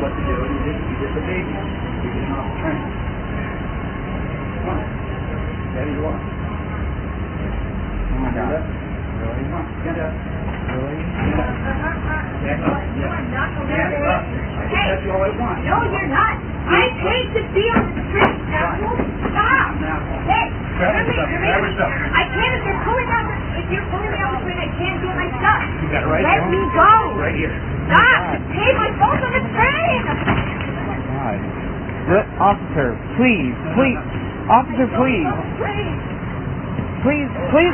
what to do, and you disobeyed me. You get off the train. Come on. There you are. Oh my God. Really? Come on. Stand up. Really? Stand up. Stand up. Yeah. Stand up. I can touch you all I want. No, you're not. I paid to be on the train. Now, stop. Hey, I can't. If you're pulling out the train, I can't do it myself. You got it right Let me go. Right here. Stop. Pay my phone on the train. Oh my God. Officer, please. Officer, please. Please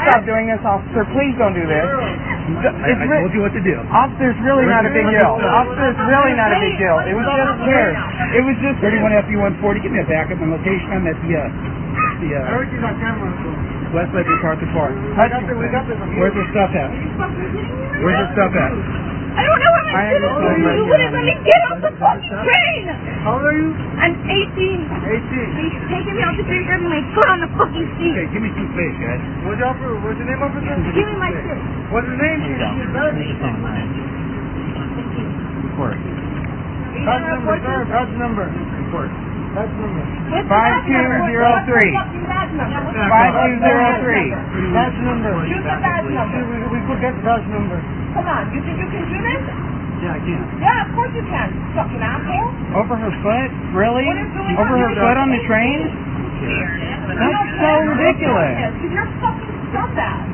stop doing this, officer. Please don't do this. I told you what to do. Officer, it's really not a big deal. Officer, it's really not a big deal. It was just here. It was just 31 FU140. Give me a backup and location. I'm at Everything's on camera. West Lake MacArthur Park. Where's the stuff at? Where's the stuff at? I don't know what my shit is. You wouldn't let me get off the fucking train. How old are you? I'm 18. 18. He's taking me off the train, grabbing my foot on the fucking seat. Okay, give me some space, guys. What's your name, officer? Give me my shit. What's his name? Report. Badge number. Report. Badge number. 5203. 5203. Badge number. Use the badge number. We could get badge number. Come on, you think you can do this? Yeah, I can. Yeah, of course you can, fucking asshole. Over her foot? Really? What is going Over on? her foot on the train? That's so ridiculous. You're fucking scumbag.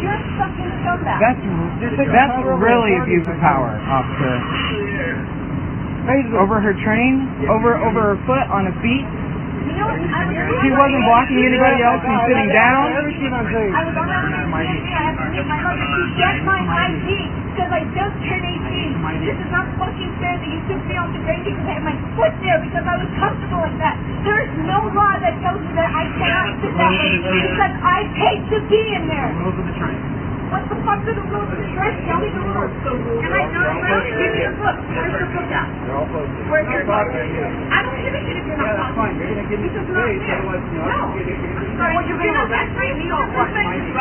You're fucking scumbag. That's really abuse of power, officer. Over her train? Over her foot on a seat? You know, She wasn't blocking anybody else from sitting down? I was on my ID. I have to meet my mother to get my ID because I just turned 18. This is not fucking fair that you took me off the train because I had my foot there because I was comfortable like that. There is no law that tells me that I cannot sit that way because I paid to be in there. Rules of the train. What the fuck are the rules of the train? Tell me the rules. Can I know the rules? Give me the book. Where's the book at? They're all posted. Where's your book? I don't give a shit if you're not Yeah, that's fine. You're going to give me some space. Otherwise, No. Well, you're going to arrest me? You don't want me. You're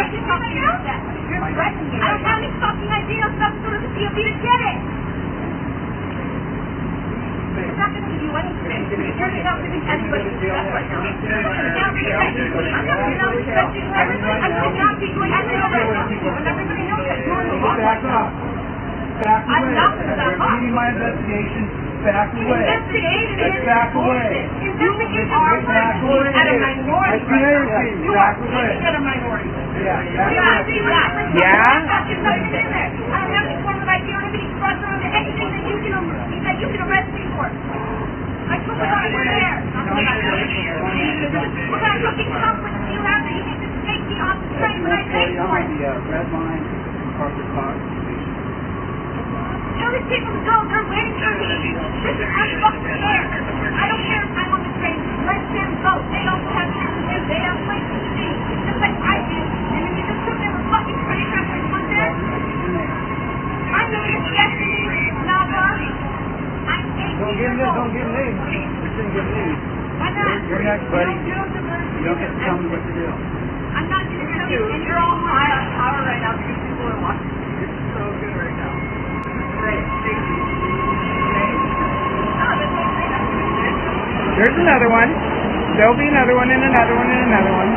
threatening me. I don't have any fucking idea. I'm not going to the COP to get it. It's not going to do anything. You're not giving anybody respect right now. You're not respecting me. I'm not respecting everybody. I should not be doing anything right now. And everybody knows that you're in the wrong. Back up. Back away. I'm not going to back up. Reading my investigation. Back away. Investigation is back away. Investigation at a minority. You are looking at a minority. Yeah. Yeah? There's nothing in there. I don't have any form of ID. I don't have any cross or anything that you can arrest me for. I took it out of your hair. What kind of fucking conflict do you have that you can just take me off the train when I pay for it? The red line, MacArthur Park. Tell these people to go. They're waiting for me. Listen, I fucking care. I don't care if I'm on the train. Let them go. They also have shit to do. They have places to be. Just like I do. And then you just took them a fucking train after I put there. I'm the destiny, Naga. I'm 18 years old. Don't give names. You shouldn't give names. Why not? You're next, buddy. You don't You don't get to tell me what to do. I'm not going to tell you. And you're all high on power right now because people are watching. It's so good right now. There's another one. There'll be another one and another one and another one.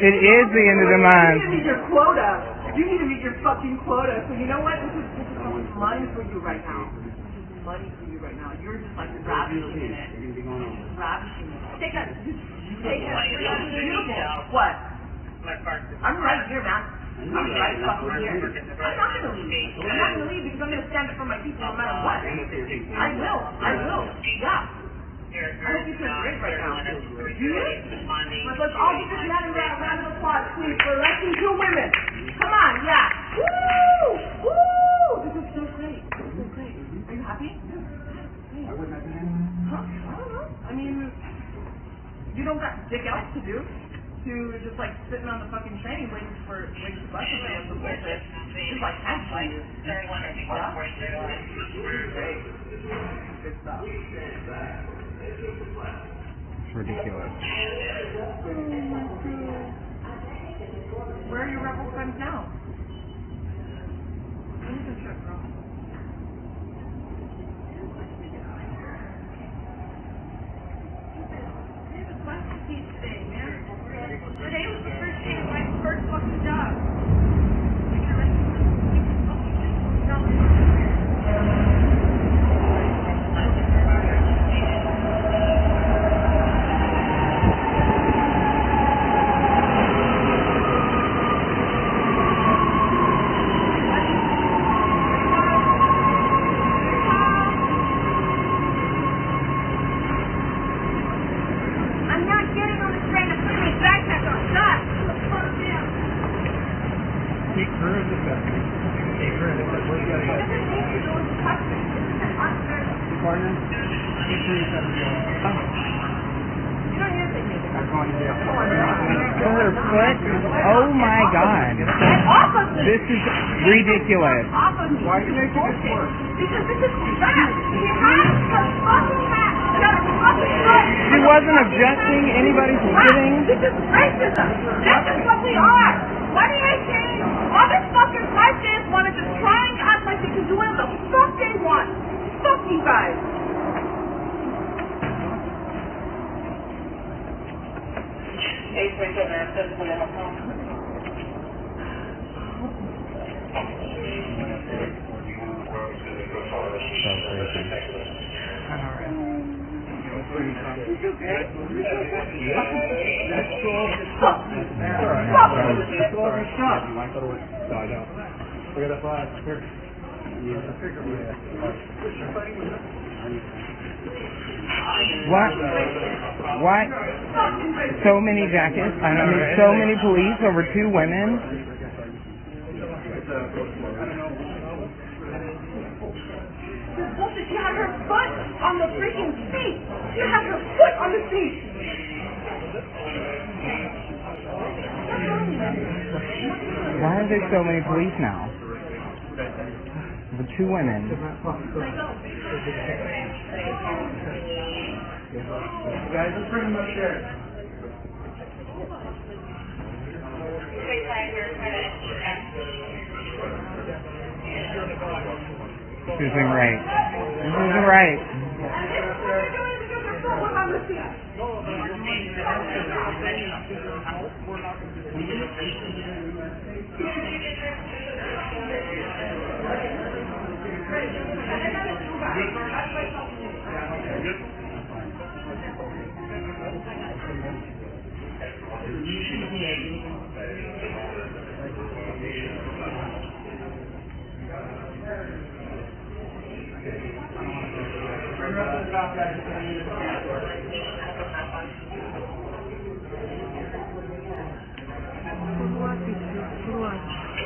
It is the end of the month. You need to meet your quota. You need to meet your fucking quota. So you know what? This is money for you right now. This is money for you right now. You're just like ravishing in it. Ravishing in it. Take a. Beautiful. What? I'm right here, man. I'm right fucking here. I'm not gonna leave. I'm not gonna leave because I'm gonna stand up for my people no matter what. I will. Yeah. I hope you feel great right now. Do you? Let's all give this man a round of applause, please, for arresting 2 women. Come on, yeah. Woo! Woo! This is so great. This is so great. Are you happy? Why wouldn't I be happy? Huh? I don't know. I mean, you don't got dick else to do. To just like sitting on the fucking train waiting for bus and some bullshit. Just like actually. Yeah? Great. Good stuff. It's ridiculous. Where are your rebel friends now? Today was the first day of my first fucking job. I'm not getting on the train. I'm putting my backpack on. Stop! He cruised it back. He cruised it. Where you gotta go? Partner? He cruised it. You don't hear me. I'm going to jail. For her foot? Oh my god. Get off of me! This is ridiculous. Off of me! Why are you making this worse? Because this is crap! He has her fucking hat! He has her fucking foot! She wasn't objecting anybody from sitting. This is racism! This is what we are! 2018! All this fucking white kids want to just try and act like they can do whatever the fuck they want! Fuck you guys! What? So many jackets? I mean, so many police over 2 women? This bullshit, she had her foot on the freaking seat! She had her foot on the seat! Why are there so many police now? The 2 women. Guys, let's bring them upstairs. This isn't right. This isn't right.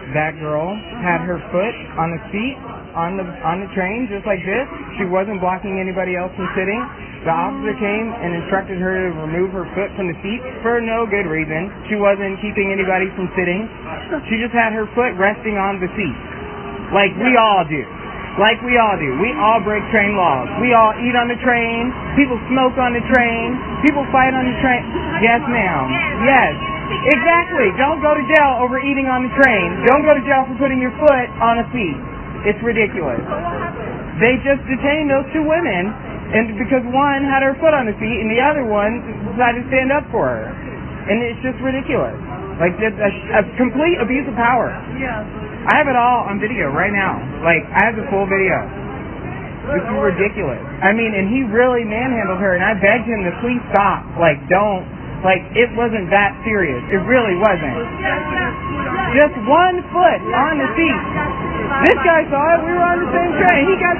That girl had her foot on the seat on the train just like this. She wasn't blocking anybody else from sitting. The officer came and instructed her to remove her foot from the seat for no good reason. She wasn't keeping anybody from sitting. She just had her foot resting on the seat. Like we all do. Like we all do. We all break train laws. We all eat on the train. People smoke on the train. People fight on the train. Yes, ma'am. Yes. Exactly. Don't go to jail over eating on the train. Don't go to jail for putting your foot on a seat. It's ridiculous. They just detained those 2 women, and because one had her foot on the seat and the other one decided to stand up for her. And it's just ridiculous. Like, it's a complete abuse of power. I have it all on video right now. Like, I have the full video. This is ridiculous. I mean, and he really manhandled her, and I begged him to please stop. Like, don't. Like, it wasn't that serious. It really wasn't. Just 1 foot on the seat. This guy saw it. We were on the same train. He got...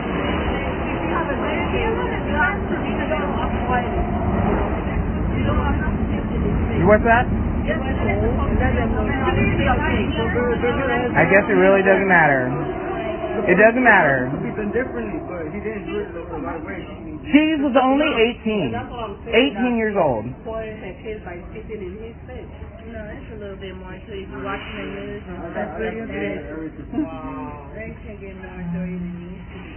What's that? I guess it really doesn't matter. It doesn't matter. She was only 18. 18 years old. No, it's a little bit more to if you're watching the news. They can get more stories than you.